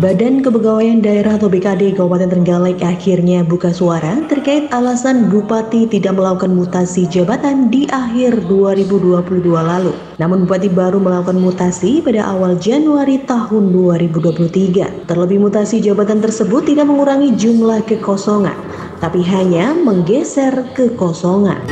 Badan Kepegawaian Daerah atau BKD Kabupaten Trenggalek akhirnya buka suara terkait alasan Bupati tidak melakukan mutasi jabatan di akhir 2022 lalu. Namun Bupati baru melakukan mutasi pada awal Januari tahun 2023. Terlebih mutasi jabatan tersebut tidak mengurangi jumlah kekosongan, tapi hanya menggeser kekosongan.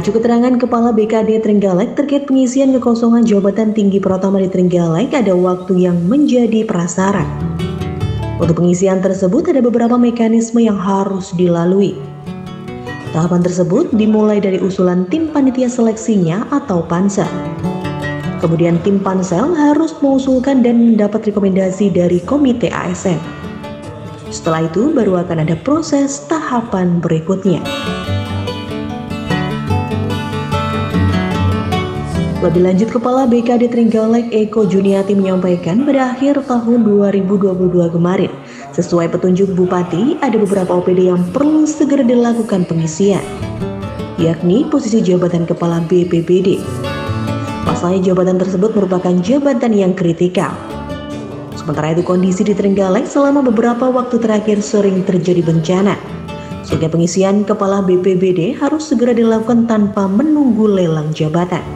Keterangan Kepala BKD Trenggalek terkait pengisian kekosongan jabatan tinggi pertama di Trenggalek ada waktu yang menjadi prasyarat. Untuk pengisian tersebut ada beberapa mekanisme yang harus dilalui. Tahapan tersebut dimulai dari usulan tim panitia seleksinya atau pansel. Kemudian tim pansel harus mengusulkan dan mendapat rekomendasi dari komite ASN. Setelah itu baru akan ada proses tahapan berikutnya. Lebih lanjut, Kepala BKD Trenggalek Eko Juniati menyampaikan pada akhir tahun 2022 kemarin, sesuai petunjuk Bupati, ada beberapa OPD yang perlu segera dilakukan pengisian, yakni posisi jabatan Kepala BPBD. Pasalnya jabatan tersebut merupakan jabatan yang kritikal. Sementara itu kondisi di Trenggalek selama beberapa waktu terakhir sering terjadi bencana, sehingga pengisian Kepala BPBD harus segera dilakukan tanpa menunggu lelang jabatan.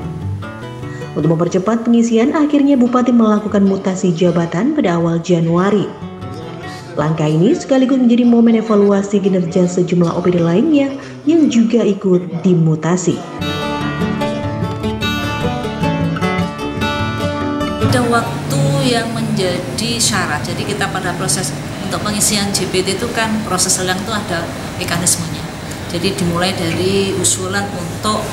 Untuk mempercepat pengisian, akhirnya Bupati melakukan mutasi jabatan pada awal Januari. Langkah ini sekaligus menjadi momen evaluasi kinerja sejumlah OPD lainnya yang juga ikut dimutasi. Ada waktu yang menjadi syarat, jadi kita pada proses untuk pengisian JBT itu kan proses lelang itu ada mekanismenya. Jadi dimulai dari usulan untuk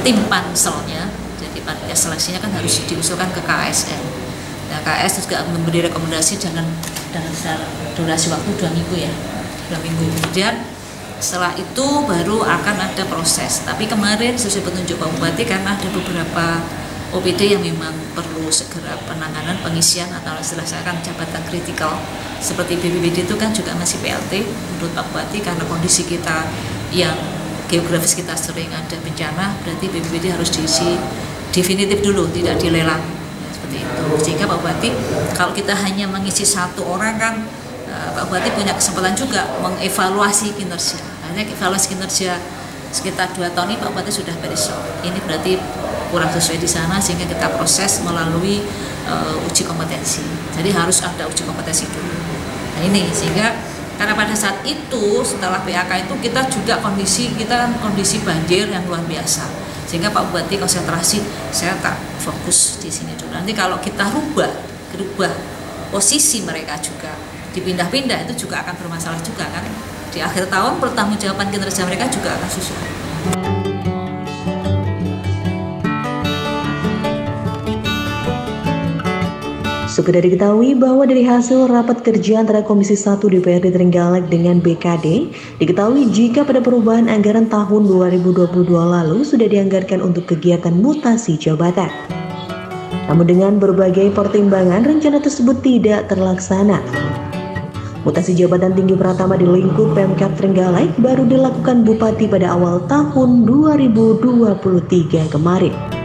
tim panselnya. Panitia seleksinya kan harus diusulkan ke KSN. Nah, KSN juga memberi rekomendasi dengan durasi waktu 2 minggu ya, 2 minggu. Kemudian setelah itu baru akan ada proses. Tapi kemarin sesuai petunjuk Pak Bupati karena ada beberapa OPD yang memang perlu segera penanganan pengisian atau diselesaikan jabatan kritikal seperti BPBD itu kan juga masih PLT menurut Pak Bupati karena kondisi kita yang geografis kita sering ada bencana, berarti BPBD harus diisi definitif dulu, tidak dilelang seperti itu. Sehingga Pak Bupati kalau kita hanya mengisi satu orang kan Pak Bupati punya kesempatan juga mengevaluasi kinerja. Akhirnya evaluasi kinerja sekitar 2 tahun ini Pak Bupati sudah beres. Ini berarti kurang sesuai di sana sehingga kita proses melalui uji kompetensi. Jadi harus ada uji kompetensi dulu. Nah ini sehingga karena pada saat itu setelah PAK itu kita juga kondisi banjir yang luar biasa. Sehingga Pak Bupati konsentrasi, saya tak fokus di sini dulu. Nanti kalau kita rubah posisi mereka juga dipindah-pindah itu juga akan bermasalah juga kan. Di akhir tahun pertanggungjawaban kinerja mereka juga akan susah. Sekedar diketahui bahwa dari hasil rapat kerja antara Komisi 1 DPRD Trenggalek dengan BKD, diketahui jika pada perubahan anggaran tahun 2022 lalu sudah dianggarkan untuk kegiatan mutasi jabatan. Namun dengan berbagai pertimbangan, rencana tersebut tidak terlaksana. Mutasi jabatan tinggi pratama di lingkup Pemkab Trenggalek baru dilakukan Bupati pada awal tahun 2023 kemarin.